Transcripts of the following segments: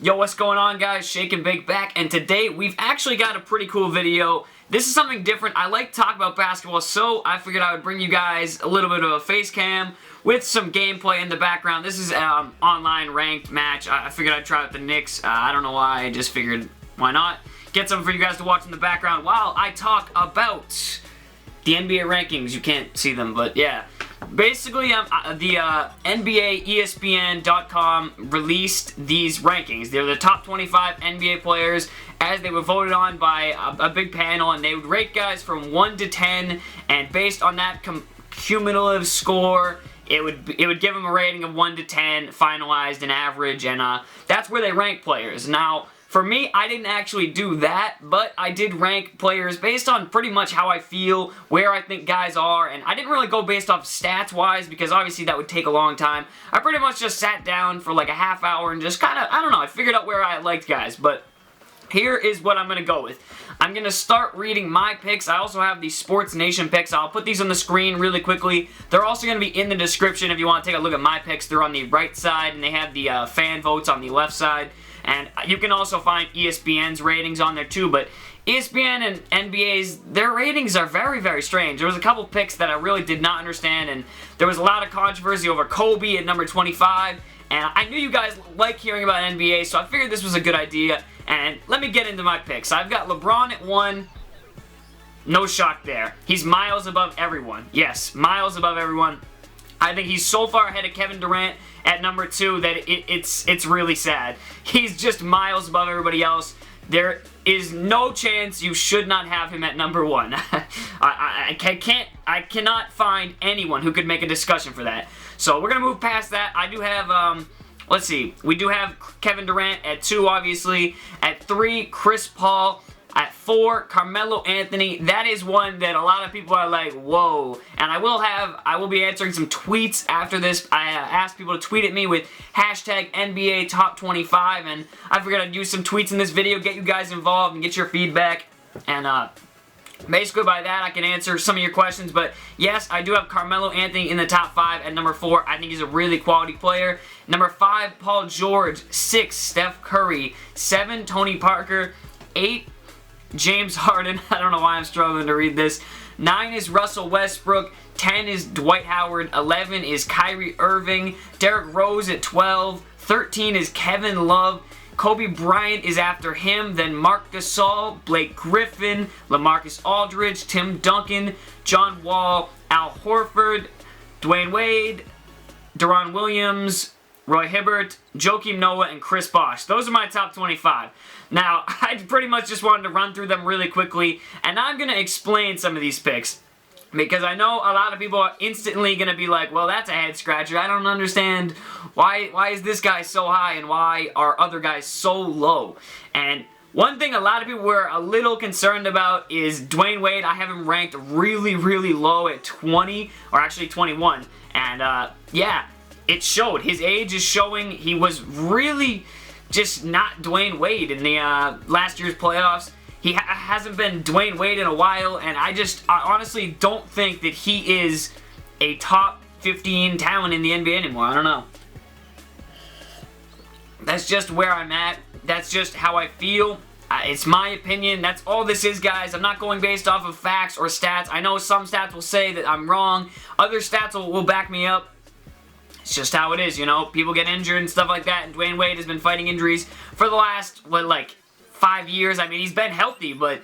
Yo, what's going on, guys? Shake and Bake back, and today we've actually got a pretty cool video. This is something different. I like to talk about basketball, so I figured I would bring you guys a little bit of a face cam with some gameplay in the background. This is an online ranked match. I figured I'd try out the Knicks. I don't know why. I just figured, why not? Get something for you guys to watch in the background while I talk about the NBA rankings. You can't see them, but yeah. Basically, the NBA ESPN.com released these rankings. They're the top 25 NBA players as they were voted on by a big panel, and they would rate guys from 1 to 10, and based on that cumulative score, it would give them a rating of 1 to 10, finalized and average, and that's where they rank players. Now, for me, I didn't actually do that, but I did rank players based on pretty much how I feel, where I think guys are, and I didn't really go based off stats-wise because obviously that would take a long time. I pretty much just sat down for like a half hour and just kind of, I don't know, I figured out where I liked guys, but here is what I'm going to go with. I'm going to start reading my picks. I also have the Sports Nation picks. I'll put these on the screen really quickly. They're also going to be in the description if you want to take a look at my picks. They're on the right side, and they have the fan votes on the left side. And you can also find ESPN's ratings on there too, but ESPN and NBA's, their ratings are very, very strange. There was a couple picks that I really did not understand, and there was a lot of controversy over Kobe at number 25, and I knew you guys like hearing about NBA, so I figured this was a good idea, and let me get into my picks. I've got LeBron at 1, no shock there. He's miles above everyone. Yes, miles above everyone. I think he's so far ahead of Kevin Durant at number 2 that it's really sad. He's just miles above everybody else. There is no chance you should not have him at number 1. I cannot find anyone who could make a discussion for that. So we're gonna move past that. I do have let's see. We do have Kevin Durant at 2, obviously. At 3, Chris Paul. At 4, Carmelo Anthony. That is one that a lot of people are like, whoa. And I will be answering some tweets after this. I asked people to tweet at me with hashtag NBA Top 25, and I figured I'd use some tweets in this video, get you guys involved, and get your feedback. And basically by that, I can answer some of your questions. But yes, I do have Carmelo Anthony in the top 5 at number 4. I think he's a really quality player. Number 5, Paul George. 6, Steph Curry. 7, Tony Parker. 8, James Harden. I don't know why I'm struggling to read this. 9 is Russell Westbrook. 10 is Dwight Howard. 11 is Kyrie Irving. Derrick Rose at 12. 13 is Kevin Love. Kobe Bryant is after him. Then Marc Gasol, Blake Griffin, LaMarcus Aldridge, Tim Duncan, John Wall, Al Horford, Dwyane Wade, Deron Williams, Roy Hibbert, Joakim Noah, and Chris Bosh. Those are my top 25. Now, I pretty much just wanted to run through them really quickly, and I'm going to explain some of these picks, because I know a lot of people are instantly going to be like, well, that's a head-scratcher. I don't understand why is this guy so high and why are other guys so low. And one thing a lot of people were a little concerned about is Dwyane Wade. I have him ranked really, really low at 20, or actually 21. And, yeah, it showed. His age is showing. He was really just not Dwyane Wade in the last year's playoffs. He hasn't been Dwyane Wade in a while, and I honestly don't think that he is a top 15 talent in the NBA anymore. I don't know. That's just where I'm at. That's just how I feel. It's my opinion. That's all this is, guys. I'm not going based off of facts or stats. I know some stats will say that I'm wrong. Other stats will back me up. It's just how it is, you know. People get injured and stuff like that, and Dwyane Wade has been fighting injuries for the last, what, like 5 years. I mean, he's been healthy, but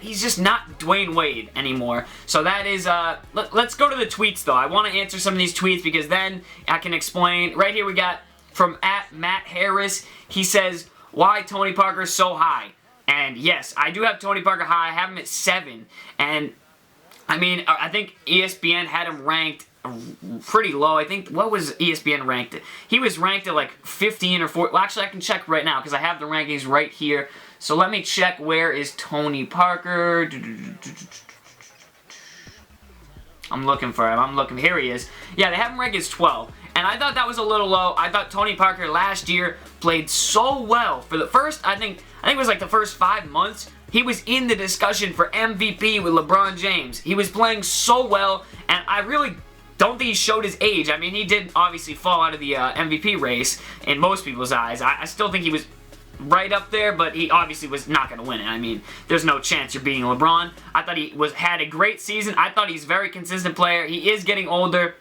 he's just not Dwyane Wade anymore. So that is, let's go to the tweets, though. I want to answer some of these tweets because then I can explain. Right here we got from @Matt Harris. He says, why Tony Parker so high? And yes, I do have Tony Parker high. I have him at 7. And, I mean, I think ESPN had him ranked pretty low. I think, what was ESPN ranked at? He was ranked at like 15 or 14. Well, actually, I can check right now because I have the rankings right here. So let me check, where is Tony Parker? I'm looking for him. Here he is. Yeah, they have him ranked as 12. And I thought that was a little low. I thought Tony Parker last year played so well. For the first, I think it was like the first 5 months, he was in the discussion for MVP with LeBron James. He was playing so well, and I really don't think he showed his age. I mean, he did obviously fall out of the MVP race in most people's eyes. I still think he was right up there, but he obviously was not going to win it. I mean, there's no chance you're beating LeBron. I thought he had a great season. I thought he's a very consistent player. He is getting older,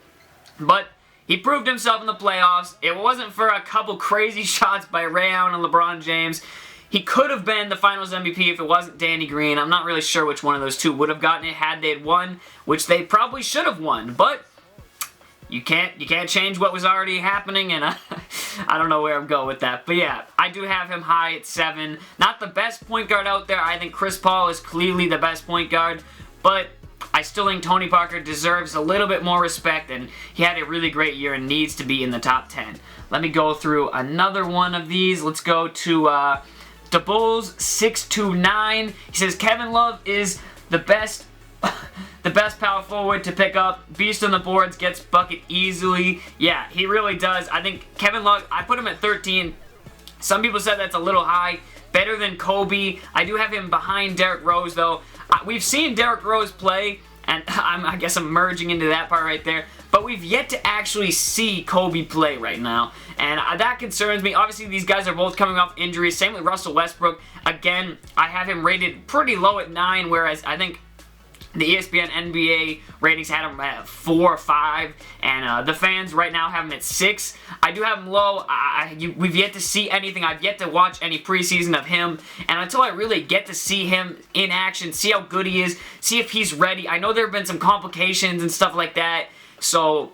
but he proved himself in the playoffs. It wasn't for a couple crazy shots by Ray Allen and LeBron James. He could have been the Finals MVP if it wasn't Danny Green. I'm not really sure which one of those two would have gotten it had they had won, which they probably should have won, but you can't change what was already happening, and I don't know where I'm going with that. But yeah, I do have him high at 7. Not the best point guard out there. I think Chris Paul is clearly the best point guard, but I still think Tony Parker deserves a little bit more respect, and he had a really great year and needs to be in the top 10. Let me go through another one of these. Let's go to the Bulls 629. He says Kevin Love is the best power forward to pick up. Beast on the boards, gets bucket easily. Yeah, he really does. I think Kevin Love, I put him at 13. Some people said that's a little high. Better than Kobe. I do have him behind Derrick Rose, though. We've seen Derrick Rose play, and I guess I'm merging into that part right there. But we've yet to actually see Kobe play right now, and that concerns me. Obviously, these guys are both coming off injuries. Same with Russell Westbrook. Again, I have him rated pretty low at 9, whereas I think the ESPN NBA ratings had him at 4 or 5, and the fans right now have him at 6. I do have him low. We've yet to see anything. I've yet to watch any preseason of him, and until I really get to see him in action, see how good he is, see if he's ready. I know there have been some complications and stuff like that, so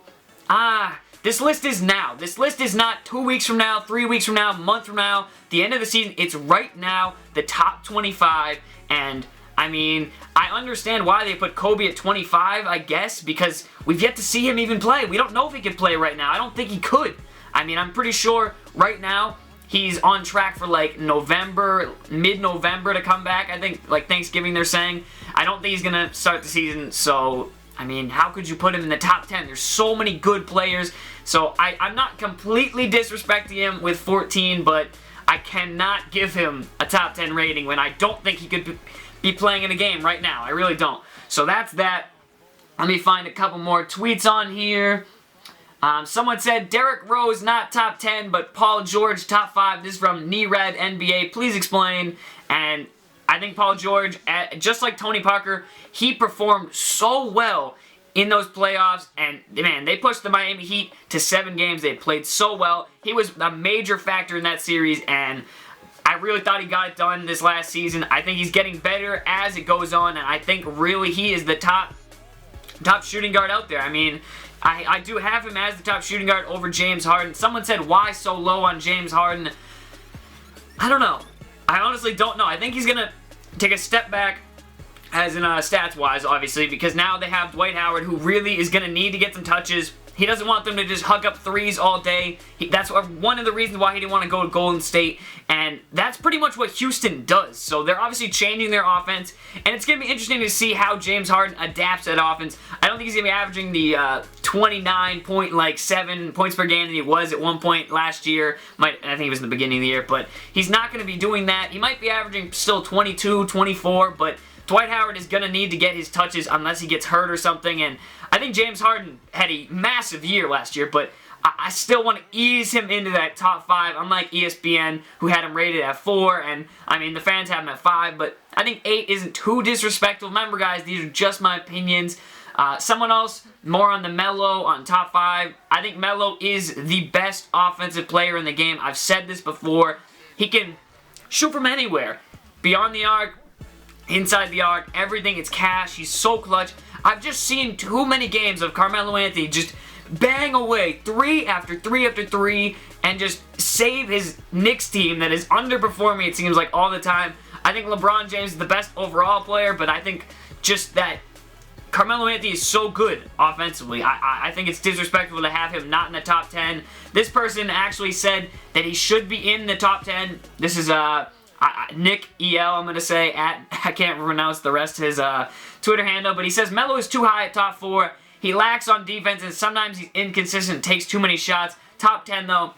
this list is now. This list is not 2 weeks from now, 3 weeks from now, a month from now, the end of the season. It's right now, the top 25, and I mean, I understand why they put Kobe at 25, I guess, because we've yet to see him even play. We don't know if he can play right now. I don't think he could. I mean, I'm pretty sure right now he's on track for like November, mid-November to come back. I think like Thanksgiving they're saying. I don't think he's going to start the season, so I mean, how could you put him in the top 10? There's so many good players, so I'm not completely disrespecting him with 14, but I cannot give him a top 10 rating when I don't think he could be playing in a game right now. I really don't. So that's that. Let me find a couple more tweets on here. Someone said, Derrick Rose not top 10, but Paul George top 5. This is from Nered NBA. Please explain. And I think Paul George, just like Tony Parker, he performed so well in those playoffs, and man, they pushed the Miami Heat to 7 games. They played so well. He was a major factor in that series, and I really thought he got it done this last season. I think he's getting better as it goes on, and I think really he is the top shooting guard out there. I mean, I do have him as the top shooting guard over James Harden. Someone said, why so low on James Harden? I don't know. I honestly don't know. I think he's going to take a step back as in stats-wise, obviously, because now they have Dwight Howard, who really is going to need to get some touches. He doesn't want them to just hug up threes all day. That's one of the reasons why he didn't want to go to Golden State, and that's pretty much what Houston does. So they're obviously changing their offense, and it's going to be interesting to see how James Harden adapts to that offense. I don't think he's going to be averaging the 29.7 points per game that he was at one point last year. I think he was in the beginning of the year, but he's not going to be doing that. He might be averaging still 22, 24, but Dwight Howard is going to need to get his touches unless he gets hurt or something, and I think James Harden had a massive year last year, but I still want to ease him into that top 5, unlike ESPN, who had him rated at 4, and I mean, the fans have him at 5, but I think 8 isn't too disrespectful. Remember, guys, these are just my opinions. Someone else, more on the Melo on top 5. I think Melo is the best offensive player in the game. I've said this before. He can shoot from anywhere. Beyond the arc, inside the arc, everything. It's cash. He's so clutch. I've just seen too many games of Carmelo Anthony just bang away 3 after 3 after 3 and just save his Knicks team that is underperforming, it seems like, all the time. I think LeBron James is the best overall player, but I think just that Carmelo Anthony is so good offensively. I think it's disrespectful to have him not in the top 10. This person actually said that he should be in the top 10. This is Nick EL, I'm going to say, I can't pronounce the rest of his Twitter handle, but he says Melo is too high at top 4. He lacks on defense, and sometimes he's inconsistent, takes too many shots. Top 10, though,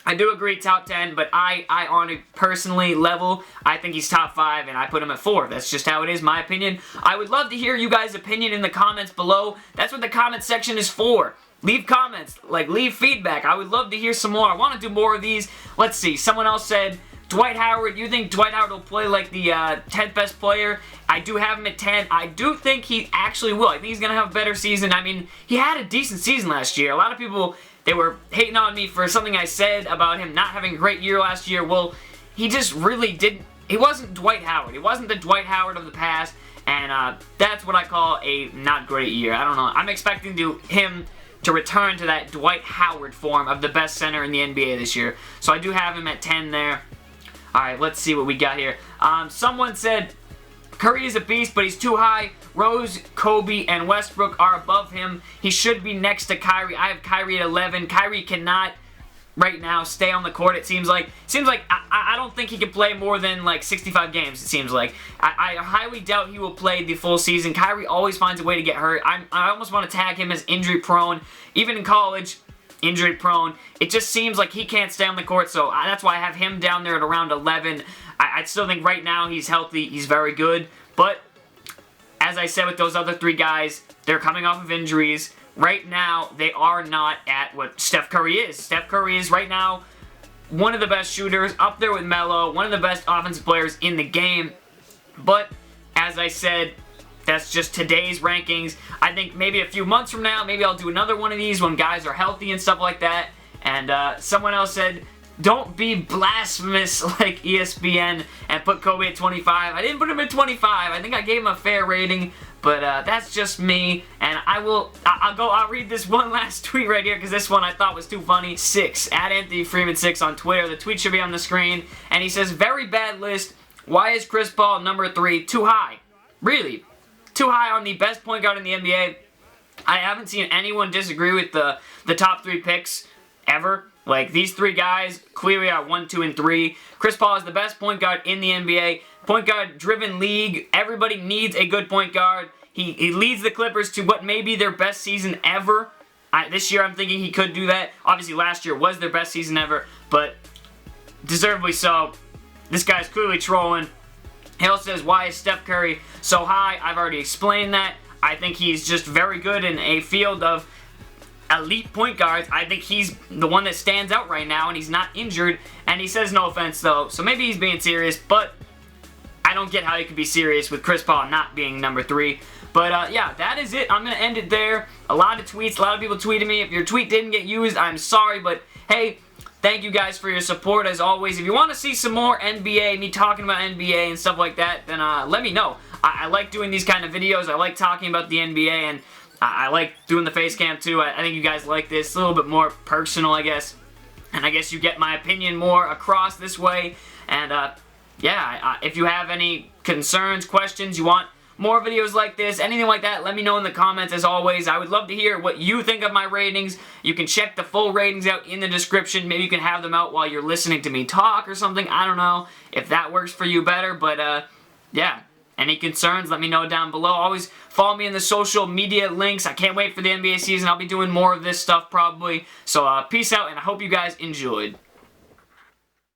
I do agree top 10, but I on a personally level, I think he's top 5, and I put him at 4. That's just how it is, my opinion. I would love to hear you guys' opinion in the comments below. That's what the comment section is for. Leave comments, like leave feedback. I would love to hear some more. I want to do more of these. Let's see, someone else said, Dwight Howard, you think Dwight Howard will play like the 10th best player? I do have him at 10. I do think he actually will. I think he's going to have a better season. I mean, he had a decent season last year. A lot of people, they were hating on me for something I said about him not having a great year last year. Well, he just really didn't. He wasn't Dwight Howard. He wasn't the Dwight Howard of the past, and that's what I call a not great year. I don't know. I'm expecting him to return to that Dwight Howard form of the best center in the NBA this year. So I do have him at 10 there. Alright, let's see what we got here. Someone said Curry is a beast, but he's too high. Rose, Kobe, and Westbrook are above him. He should be next to Kyrie. I have Kyrie at 11. Kyrie cannot right now stay on the court, it seems like. I don't think he can play more than like 65 games, it seems like. I highly doubt he will play the full season. Kyrie always finds a way to get hurt. I almost want to tag him as injury prone. Even in college, injury prone. It just seems like he can't stay on the court, so that's why I have him down there at around 11. I still think right now he's healthy, he's very good, but as I said with those other 3 guys, they're coming off of injuries. Right now, they are not at what Steph Curry is. Steph Curry is right now one of the best shooters, up there with Melo, one of the best offensive players in the game, but as I said, that's just today's rankings. I think maybe a few months from now, maybe I'll do another one of these when guys are healthy and stuff like that. And someone else said, don't be blasphemous like ESPN and put Kobe at 25. I didn't put him at 25. I think I gave him a fair rating, but that's just me. And I'll read this one last tweet right here because this one I thought was too funny. 6, at Anthony Freeman 6 on Twitter. The tweet should be on the screen. And he says, very bad list. Why is Chris Paul number 3 too high? Really? Too high on the best point guard in the NBA? I haven't seen anyone disagree with the top 3 picks ever. Like, these 3 guys clearly are 1, 2, and 3. Chris Paul is the best point guard in the NBA. Point guard driven league. Everybody needs a good point guard. He leads the Clippers to what may be their best season ever. This year I'm thinking he could do that. Obviously last year was their best season ever, but deservedly so. This guy's clearly trolling. Hale says, why is Steph Curry so high? I've already explained that. I think he's just very good in a field of elite point guards. I think he's the one that stands out right now, and he's not injured. And he says no offense, though, so maybe he's being serious, but I don't get how he could be serious with Chris Paul not being number 3. But, yeah, that is it. I'm going to end it there. A lot of tweets, a lot of people tweeted me. If your tweet didn't get used, I'm sorry, but, hey, thank you guys for your support, as always. If you want to see some more NBA, me talking about NBA and stuff like that, then let me know. I like doing these kind of videos. I like talking about the NBA, and I like doing the face cam too. I think you guys like this. It's a little bit more personal, I guess. And I guess you get my opinion more across this way. And, yeah, if you have any concerns, questions, you want more videos like this, anything like that, let me know in the comments. As always, I would love to hear what you think of my ratings. You can check the full ratings out in the description. Maybe you can have them out while you're listening to me talk or something. I don't know if that works for you better, but yeah. Any concerns, let me know down below. Always follow me in the social media links. I can't wait for the NBA season. I'll be doing more of this stuff probably. So peace out, and I hope you guys enjoyed.